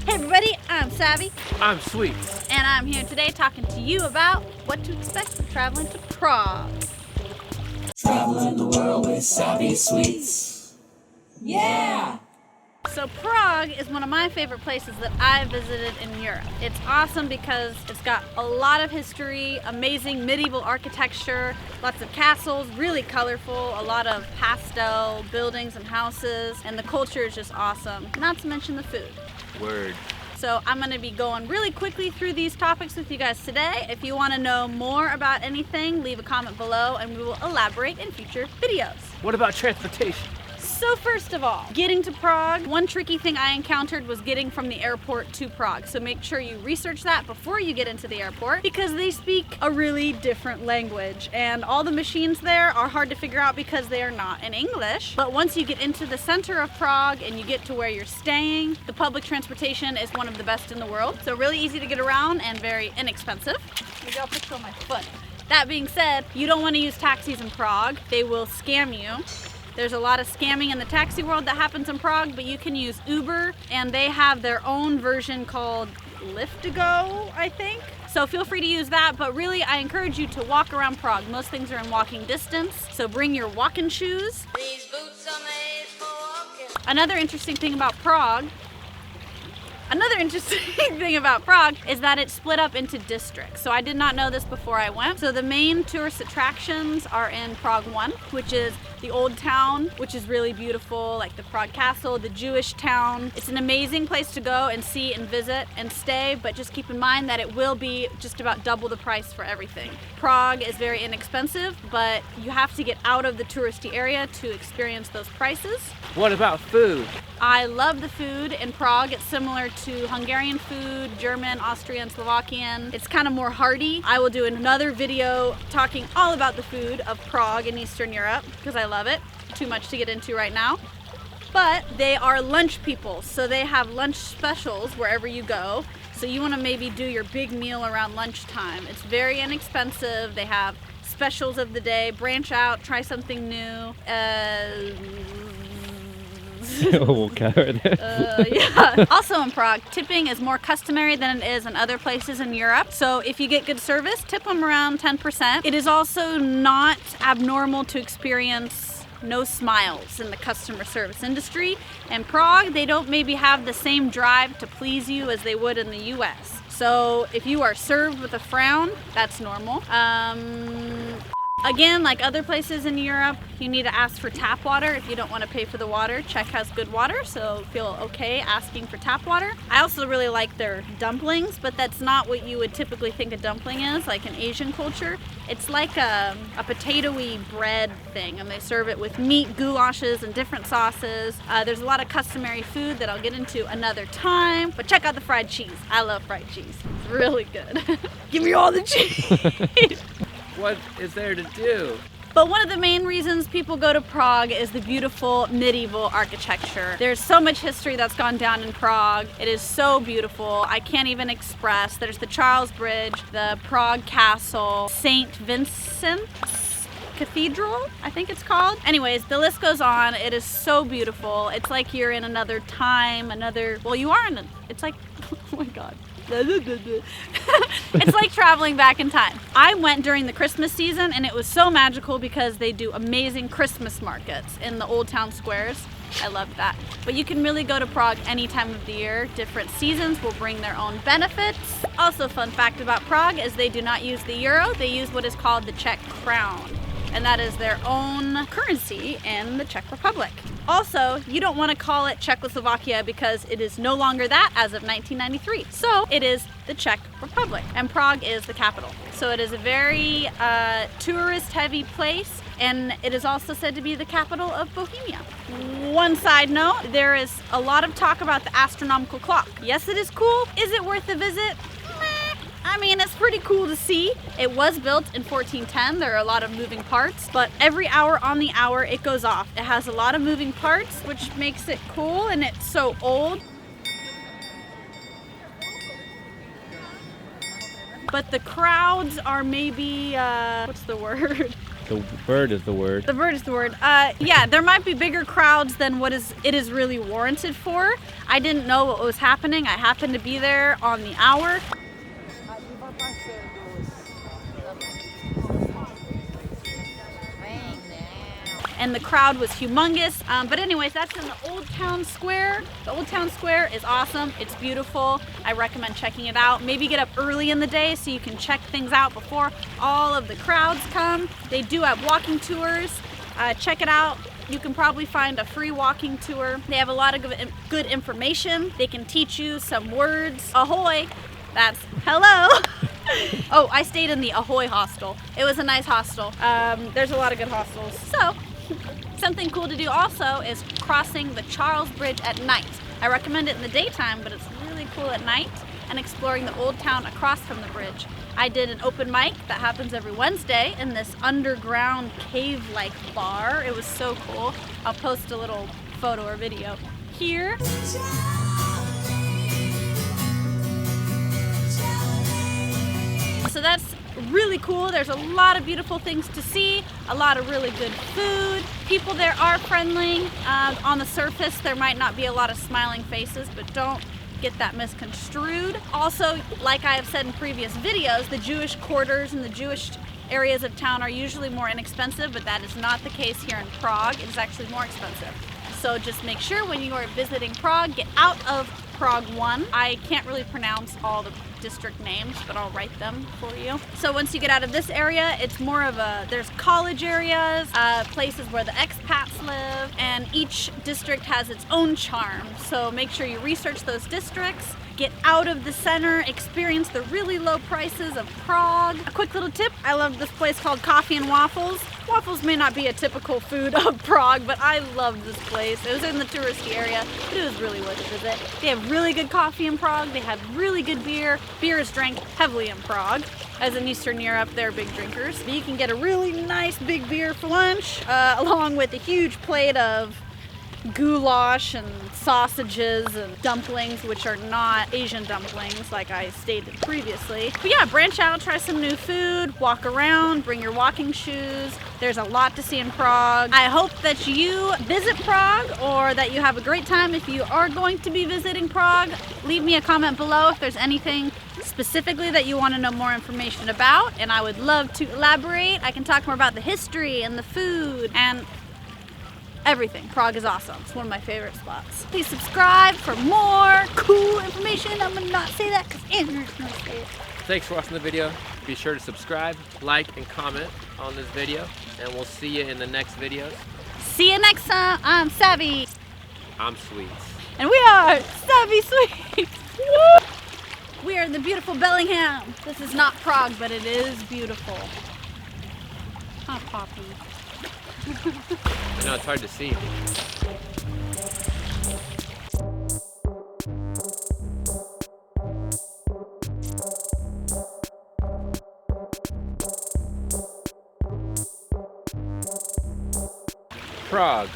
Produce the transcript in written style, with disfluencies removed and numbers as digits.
Hey everybody, I'm Savvy. I'm Sweet. And I'm here today talking to you about what to expect when traveling to Prague. Traveling the world with Savvy Sweets. Yeah! So Prague is one of my favorite places that I visited in Europe. It's awesome because it's got a lot of history, amazing medieval architecture, lots of castles, really colorful, a lot of pastel buildings and houses, and the culture is just awesome, not to mention the food. Word. So I'm going to be going really quickly through these topics with you guys today. If you want to know more about anything, leave a comment below and we will elaborate in future videos. What about transportation? So first of all, getting to Prague, one tricky thing I encountered was getting from the airport to Prague. So make sure you research that before you get into the airport because they speak a really different language and all the machines there are hard to figure out because they are not in English. But once you get into the center of Prague and you get to where you're staying, the public transportation is one of the best in the world. So really easy to get around and very inexpensive. Maybe I'll put it on my foot. That being said, you don't want to use taxis in Prague. They will scam you. There's a lot of scamming in the taxi world that happens in Prague, but you can use Uber, and they have their own version called Lift-to-Go, I think. So feel free to use that, but really I encourage you to walk around Prague. Most things are in walking distance, so bring your walking shoes. These boots are made for walking. Another interesting thing about Prague is that it's split up into districts. So I did not know this before I went. So the main tourist attractions are in Prague 1, which is the old town, which is really beautiful, like the Prague Castle, the Jewish town. It's an amazing place to go and see and visit and stay, but just keep in mind that it will be just about double the price for everything. Prague is very inexpensive, but you have to get out of the touristy area to experience those prices. What about food? I love the food in Prague. It's similar to Hungarian food, German, Austrian, Slovakian. It's kind of more hearty. I will do another video talking all about the food of Prague in Eastern Europe because I love it. Too much to get into right now. But they are lunch people, so they have lunch specials wherever you go. So you want to maybe do your big meal around lunchtime. It's very inexpensive. They have specials of the day. Branch out, try something new. Yeah. Also in Prague, tipping is more customary than it is in other places in Europe. So if you get good service, tip them around 10%. It is also not abnormal to experience no smiles in the customer service industry. In Prague, they don't maybe have the same drive to please you as they would in the US. So if you are served with a frown, that's normal. Again, like other places in Europe, you need to ask for tap water if you don't want to pay for the water. Czech has good water, so feel okay asking for tap water. I also really like their dumplings, but that's not what you would typically think a dumpling is, like in Asian culture. It's like a potato-y bread thing, and they serve it with meat, goulashes, and different sauces. There's a lot of customary food that I'll get into another time, but check out the fried cheese. I love fried cheese. It's really good. Give me all the cheese! What is there to do? But one of the main reasons people go to Prague is the beautiful medieval architecture. There's so much history that's gone down in Prague. It is so beautiful. I can't even express. There's the Charles Bridge, the Prague Castle, St. Vincent's Cathedral, I think it's called. Anyways, the list goes on. It is so beautiful. It's like you're in another time, it's like, oh my God. It's like traveling back in time. I went during the Christmas season and it was so magical because they do amazing Christmas markets in the old town squares. I loved that. But you can really go to Prague any time of the year. Different seasons will bring their own benefits. Also, fun fact about Prague is they do not use the euro. They use what is called the Czech crown. And that is their own currency in the Czech Republic. Also, you don't want to call it Czechoslovakia because it is no longer that as of 1993. So it is the Czech Republic, and Prague is the capital. So it is a very tourist-heavy place, and it is also said to be the capital of Bohemia. One side note, there is a lot of talk about the astronomical clock. Yes, it is cool. Is it worth a visit? I mean, it's pretty cool to see. It was built in 1410. There are a lot of moving parts, but every hour on the hour it goes off. It has a lot of moving parts, which makes it cool, and it's so old. But the crowds are maybe, what's the word? The bird is the word. The bird is the word. Yeah, there might be bigger crowds than it is really warranted for. I didn't know what was happening. I happened to be there on the hour. And the crowd was humongous. But anyways, that's in the Old Town Square. The Old Town Square is awesome. It's beautiful. I recommend checking it out. Maybe get up early in the day so you can check things out before all of the crowds come. They do have walking tours. Check it out. You can probably find a free walking tour. They have a lot of good information. They can teach you some words. Ahoy, that's hello. Oh, I stayed in the Ahoy hostel. It was a nice hostel. There's a lot of good hostels. So, something cool to do also is crossing the Charles Bridge at night. I recommend it in the daytime, but it's really cool at night, and exploring the old town across from the bridge. I did an open mic that happens every Wednesday in this underground cave-like bar. It was so cool. I'll post a little photo or video here. So that's really cool. There's a lot of beautiful things to see, a lot of really good food. People there are friendly. On the surface, there might not be a lot of smiling faces, but don't get that misconstrued. Also, like I have said in previous videos, the Jewish quarters and the Jewish areas of town are usually more inexpensive, but that is not the case here in Prague. It is actually more expensive. So just make sure when you are visiting Prague, get out of Prague 1. I can't really pronounce all the district names, but I'll write them for you. So once you get out of this area, it's more of there's college areas, places where the expats live, and each district has its own charm. So make sure you research those districts, get out of the center, experience the really low prices of Prague. A quick little tip, I love this place called Coffee and Waffles. Waffles may not be a typical food of Prague, but I love this place. It was in the touristy area, but it was really worth a visit. They have really good coffee in Prague. They have really good beer. Beer is drank heavily in Prague. As in Eastern Europe, they're big drinkers. But you can get a really nice big beer for lunch, along with a huge plate of goulash and sausages and dumplings, which are not Asian dumplings like I stated previously. But yeah, branch out, try some new food, walk around, bring your walking shoes. There's a lot to see in Prague. I hope that you visit Prague, or that you have a great time if you are going to be visiting Prague. Leave me a comment below if there's anything specifically that you want to know more information about, and I would love to elaborate. I can talk more about the history and the food and everything. Prague is awesome. It's one of my favorite spots. Please subscribe for more cool information. I'm gonna not say that because Andrew's gonna say it. Thanks for watching the video. Be sure to subscribe, like, and comment on this video, and we'll see you in the next videos. See you next time. I'm Savvy. I'm Sweets. And we are Savvy Sweets. Woo! We are in the beautiful Bellingham. This is not Prague, but it is beautiful. Huh, Poppy? I know it's hard to see. Prague.